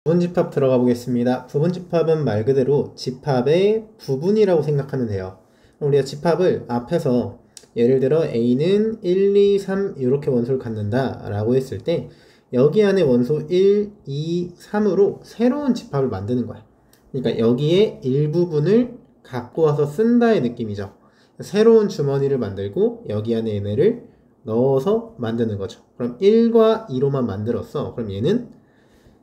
부분집합 들어가 보겠습니다. 부분집합은 말 그대로 집합의 부분이라고 생각하면 돼요. 우리가 집합을 앞에서 예를 들어 A는 1, 2, 3 이렇게 원소를 갖는다 라고 했을 때 여기 안에 원소 1, 2, 3으로 새로운 집합을 만드는 거야. 그러니까 여기에 일부분을 갖고 와서 쓴다의 느낌이죠. 새로운 주머니를 만들고 여기 안에 얘네를 넣어서 만드는 거죠. 그럼 1과 2로만 만들었어. 그럼 얘는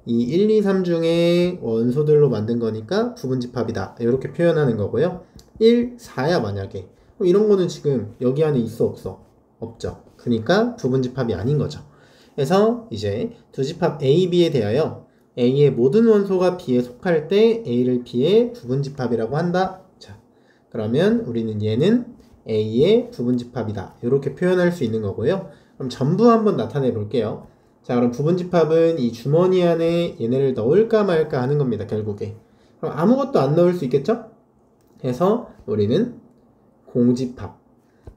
이 1, 2, 3 중에 원소들로 만든 거니까 부분집합이다. 이렇게 표현하는 거고요. 1, 4야 만약에. 이런 거는 지금 여기 안에 있어 없어? 없죠. 그러니까 부분집합이 아닌 거죠. 그래서 이제 두 집합 A, B에 대하여 A의 모든 원소가 B에 속할 때 A를 B의 부분집합이라고 한다. 자, 그러면 우리는 얘는 A의 부분집합이다. 이렇게 표현할 수 있는 거고요. 그럼 전부 한번 나타내 볼게요. 자, 그럼 부분집합은 이 주머니 안에 얘네를 넣을까 말까 하는 겁니다, 결국에. 그럼 아무것도 안 넣을 수 있겠죠? 그래서 우리는 공집합.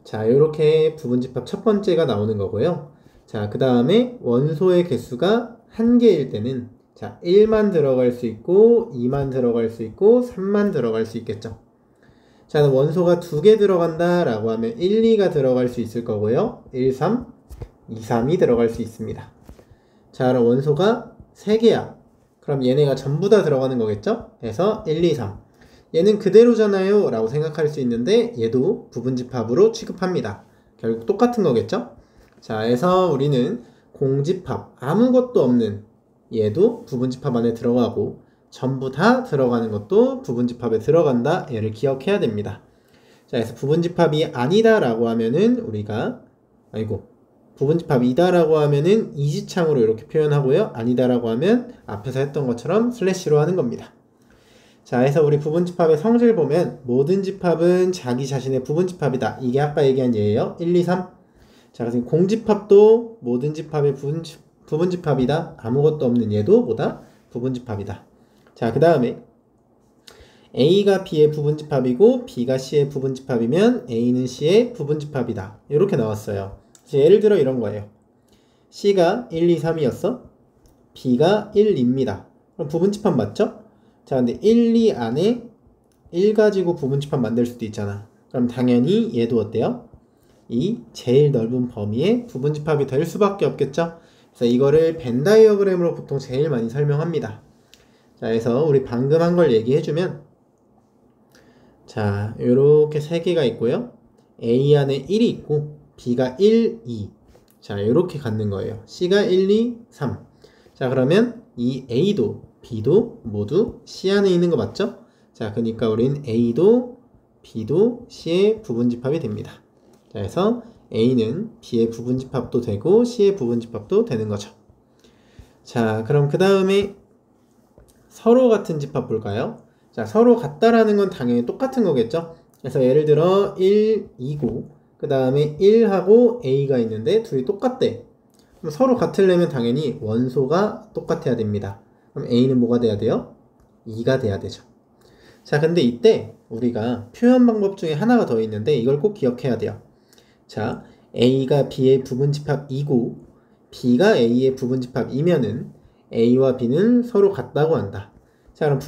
자, 이렇게 부분집합 첫 번째가 나오는 거고요. 자, 그 다음에 원소의 개수가 1개일 때는 자, 1만 들어갈 수 있고 2만 들어갈 수 있고 3만 들어갈 수 있겠죠. 자, 원소가 2개 들어간다 라고 하면 1, 2가 들어갈 수 있을 거고요. 1, 3, 2, 3이 들어갈 수 있습니다. 자, 그럼 원소가 3개야. 그럼 얘네가 전부 다 들어가는 거겠죠? 그래서 1, 2, 3. 얘는 그대로잖아요 라고 생각할 수 있는데 얘도 부분집합으로 취급합니다. 결국 똑같은 거겠죠? 자, 그래서 우리는 공집합, 아무것도 없는 얘도 부분집합 안에 들어가고 전부 다 들어가는 것도 부분집합에 들어간다. 얘를 기억해야 됩니다. 자, 그래서 부분집합이 아니다 라고 하면은 우리가 부분집합이다 라고 하면은 이지창으로 이렇게 표현하고요. 아니다 라고 하면 앞에서 했던 것처럼 슬래시로 하는 겁니다. 자, 그래서 우리 부분집합의 성질 보면 모든 집합은 자기 자신의 부분집합이다. 이게 아까 얘기한 예예요. 1, 2, 3. 자, 그래서 공집합도 모든 집합의 부분집합이다. 아무것도 없는 얘도 뭐다? 부분집합이다. 자, 그 다음에 A가 B의 부분집합이고 B가 C의 부분집합이면 A는 C의 부분집합이다. 이렇게 나왔어요. 예를 들어 이런 거예요. C가 1, 2, 3이었어. B가 1입니다. 그럼 부분집합 맞죠? 자, 근데 1, 2 안에 1 가지고 부분집합 만들 수도 있잖아. 그럼 당연히 얘도 어때요? 이 제일 넓은 범위의 부분집합이 될 수밖에 없겠죠? 그래서 이거를 벤 다이어그램으로 보통 제일 많이 설명합니다. 자, 그래서 우리 방금 한 걸 얘기해주면 자, 요렇게 3개가 있고요. A 안에 1이 있고 B가 1, 2. 자, 요렇게 갖는 거예요. C가 1, 2, 3. 자, 그러면 이 A도 B도 모두 C 안에 있는 거 맞죠? 자, 그러니까 우린 A도 B도 C의 부분집합이 됩니다. 자, 그래서 A는 B의 부분집합도 되고 C의 부분집합도 되는 거죠. 자, 그럼 그 다음에 서로 같은 집합 볼까요? 자, 서로 같다라는 건 당연히 똑같은 거겠죠? 그래서 예를 들어 1, 2고 그 다음에 1하고 A가 있는데 둘이 똑같대. 그럼 서로 같으려면 당연히 원소가 똑같아야 됩니다. 그럼 A는 뭐가 돼야 돼요? 2가 돼야 되죠. 자, 근데 이때 우리가 표현 방법 중에 하나가 더 있는데 이걸 꼭 기억해야 돼요. 자, A가 B의 부분집합이고 B가 A의 부분집합이면은 A와 B는 서로 같다고 한다. 자, 그럼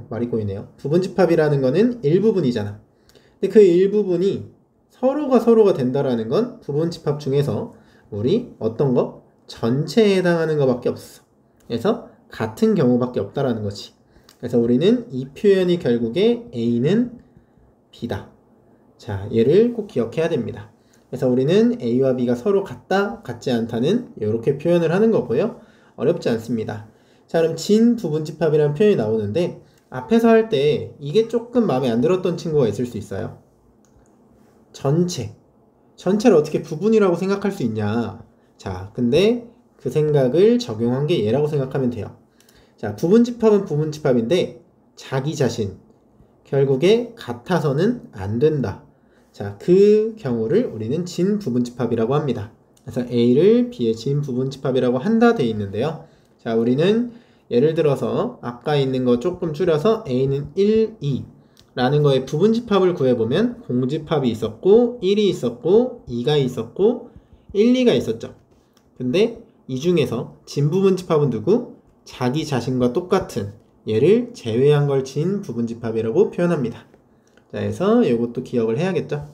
말이 꼬이네요. 부분집합이라는 거는 일부분이잖아. 근데 그 일부분이 서로가 된다라는 건 부분집합 중에서 우리 어떤 거? 전체에 해당하는 거밖에 없어. 그래서 같은 경우밖에 없다라는 거지. 그래서 우리는 이 표현이 결국에 A는 B다. 자, 얘를 꼭 기억해야 됩니다. 그래서 우리는 A와 B가 서로 같다, 같지 않다는 이렇게 표현을 하는 거고요. 어렵지 않습니다. 자, 그럼 진 부분집합이라는 표현이 나오는데 앞에서 할 때 이게 조금 마음에 안 들었던 친구가 있을 수 있어요. 전체를 어떻게 부분이라고 생각할 수 있냐. 자, 근데 그 생각을 적용한 게 얘라고 생각하면 돼요. 자, 부분집합은 부분집합인데 자기 자신 결국에 같아서는 안 된다. 자, 그 경우를 우리는 진 부분집합이라고 합니다. 그래서 A를 B의 진 부분집합이라고 한다 돼 있는데요. 자, 우리는 예를 들어서 아까 있는 거 조금 줄여서 A는 1, 2 라는 거에 부분집합을 구해보면 공집합이 있었고 1이 있었고 2가 있었고 1, 2가 있었죠. 근데 이 중에서 진부분집합은 누구? 자기 자신과 똑같은 얘를 제외한 걸 지은 부분집합이라고 표현합니다. 자, 그래서 이것도 기억을 해야겠죠.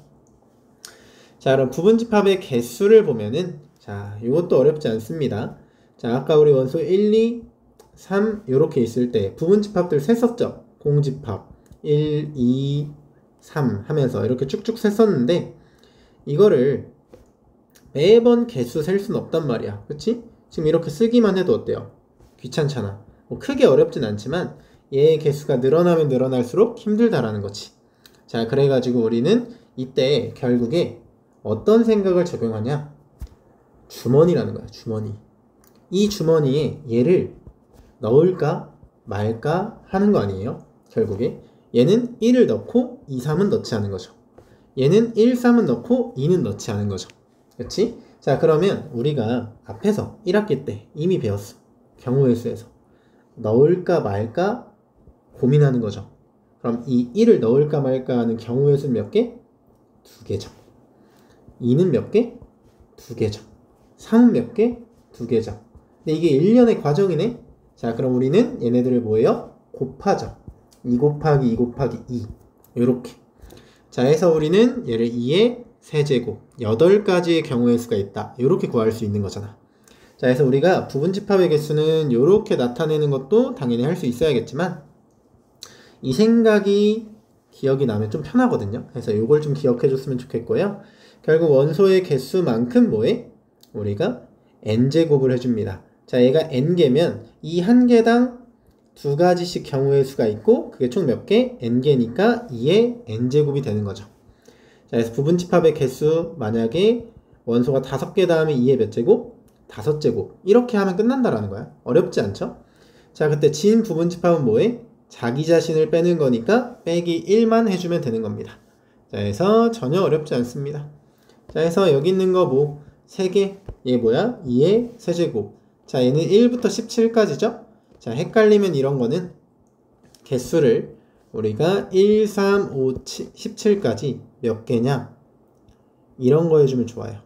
자, 그럼 부분집합의 개수를 보면은, 자, 이것도 어렵지 않습니다. 자, 아까 우리 원소 1, 2, 3 이렇게 있을 때 부분집합들 셌었죠. 공집합 1, 2, 3 하면서 이렇게 쭉쭉 셌었는데 이거를 매번 개수 셀 수는 없단 말이야. 그치? 지금 이렇게 쓰기만 해도 어때요? 귀찮잖아. 뭐 크게 어렵진 않지만 얘의 개수가 늘어나면 늘어날수록 힘들다라는 거지. 자, 그래가지고 우리는 이때 결국에 어떤 생각을 적용하냐? 주머니라는 거야. 주머니. 이 주머니에 얘를 넣을까 말까 하는 거 아니에요? 결국에 얘는 1을 넣고 2, 3은 넣지 않은 거죠. 얘는 1, 3은 넣고 2는 넣지 않은 거죠. 그렇지? 자, 그러면 우리가 앞에서 1학기 때 이미 배웠어. 경우의 수에서 넣을까 말까 고민하는 거죠. 그럼 이 1을 넣을까 말까 하는 경우의 수는 몇 개? 2개죠. 2는 몇 개? 2개죠. 3은 몇 개? 2개죠. 근데 이게 1년의 과정이네? 자, 그럼 우리는 얘네들을 뭐예요? 곱하죠. 2 곱하기 2 곱하기 2 요렇게. 자, 해서 우리는 얘를 2의 세제곱 8가지의 경우의 수가 있다. 요렇게 구할 수 있는 거잖아. 자, 그래서 우리가 부분집합의 개수는 요렇게 나타내는 것도 당연히 할 수 있어야겠지만 이 생각이 기억이 나면 좀 편하거든요. 그래서 요걸 좀 기억해 줬으면 좋겠고요. 결국 원소의 개수만큼 뭐해? 우리가 n제곱을 해줍니다. 자, 얘가 n개면 이 한 개당 2가지씩 경우의 수가 있고 그게 총 몇 개? n개니까 2의 n제곱이 되는 거죠. 자, 그래서 부분집합의 개수 만약에 원소가 5개 다음에 2의 몇 제곱? 5제곱. 이렇게 하면 끝난다라는 거야. 어렵지 않죠? 자, 그때 진 부분집합은 뭐해? 자기 자신을 빼는 거니까 빼기 1만 해주면 되는 겁니다. 자, 그래서 전혀 어렵지 않습니다. 자, 그래서 여기 있는 거 뭐 3개, 얘 뭐야? 2의 세제곱. 자, 얘는 1부터 17까지죠? 자, 헷갈리면 이런 거는 개수를 우리가 1, 3, 5, 17까지 몇 개냐? 이런 거 해주면 좋아요.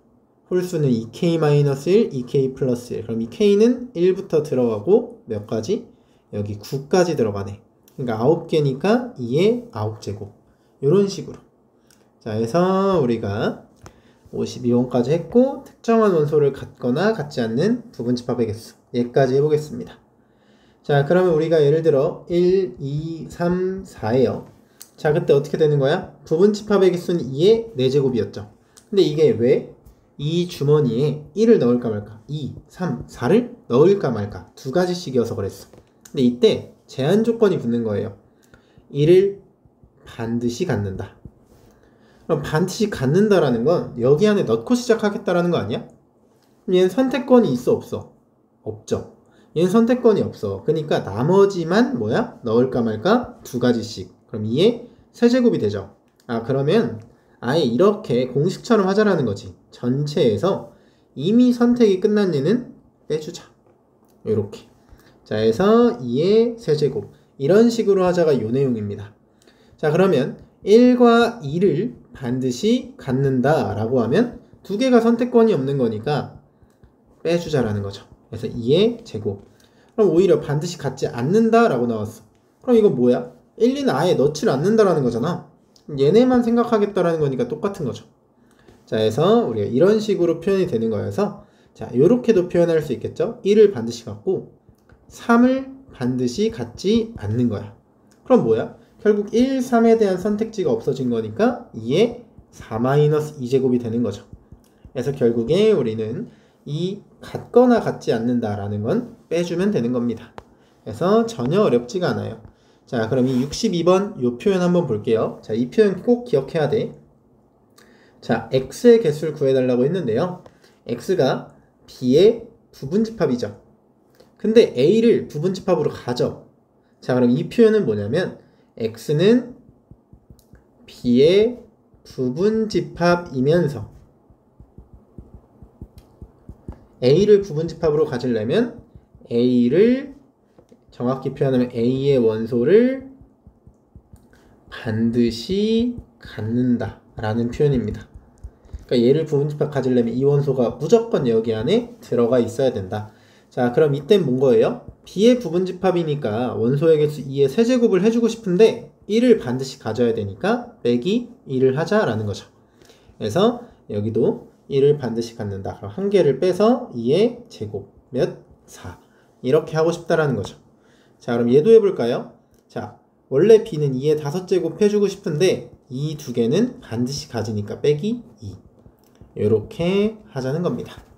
홀수는 2k-1, 2k 플러스 1. 그럼 이 k는 1부터 들어가고 몇 가지? 여기 9까지 들어가네. 그러니까 9개니까 2의 9제곱. 이런 식으로. 자, 그래서 우리가 52번까지 했고 특정한 원소를 갖거나 갖지 않는 부분집합의 개수. 얘까지 해보겠습니다. 자, 그러면 우리가 예를 들어 1, 2, 3, 4예요. 자, 그때 어떻게 되는 거야? 부분집합의 개수는 2의 4제곱이었죠. 근데 이게 왜? 이 주머니에 1을 넣을까 말까? 2, 3, 4를 넣을까 말까? 2가지씩이어서 그랬어. 근데 이때 제한 조건이 붙는 거예요. 1을 반드시 갖는다. 그럼 반드시 갖는다라는 건 여기 안에 넣고 시작하겠다라는 거 아니야? 얘는 선택권이 있어 없어? 없죠. 얘는 선택권이 없어. 그러니까 나머지만 뭐야? 넣을까 말까? 2가지씩. 그럼 2의 세제곱이 되죠. 아, 그러면 아예 이렇게 공식처럼 하자라는 거지. 전체에서 이미 선택이 끝난 얘는 빼주자. 이렇게. 자, 해서 2의 세제곱. 이런 식으로 하자가 요 내용입니다. 자, 그러면 1과 2를 반드시 갖는다 라고 하면 2개가 선택권이 없는 거니까 빼주자라는 거죠. 그래서 2의 제곱. 그럼 오히려 반드시 갖지 않는다 라고 나왔어. 그럼 이거 뭐야? 1, 2는 아예 넣지를 않는다라는 거잖아. 얘네만 생각하겠다라는 거니까 똑같은 거죠. 자, 해서 우리가 이런 식으로 표현이 되는 거여서 자, 요렇게도 표현할 수 있겠죠? 1을 반드시 갖고 3을 반드시 갖지 않는 거야. 그럼 뭐야? 결국 1, 3에 대한 선택지가 없어진 거니까 2의 4-2제곱이 되는 거죠. 그래서 결국에 우리는 이 같거나 같지 않는다라는 건 빼주면 되는 겁니다. 그래서 전혀 어렵지가 않아요. 자, 그럼 이 62번 이 표현 한번 볼게요. 자, 이 표현 꼭 기억해야 돼. 자, x의 개수를 구해달라고 했는데요. x가 b의 부분집합이죠. 근데 a를 부분집합으로 가져. 자, 그럼 이 표현은 뭐냐면 x는 b의 부분집합이면서 a를 부분집합으로 가지려면 a를 정확히 표현하면 a의 원소를 반드시 갖는다 라는 표현입니다. 그러니까 얘를 부분집합 가지려면 이 원소가 무조건 여기 안에 들어가 있어야 된다. 자, 그럼 이땐 뭔 거예요? B의 부분집합이니까 원소의 개수 2의 세제곱을 해주고 싶은데 1을 반드시 가져야 되니까 빼기 1을 하자라는 거죠. 그래서 여기도 1을 반드시 갖는다. 그럼 한 개를 빼서 2의 제곱 몇? 4. 이렇게 하고 싶다라는 거죠. 자, 그럼 얘도 해볼까요? 자, 원래 B는 2의 5제곱 해주고 싶은데 이 두 개는 반드시 가지니까 빼기 2. 이렇게 하자는 겁니다.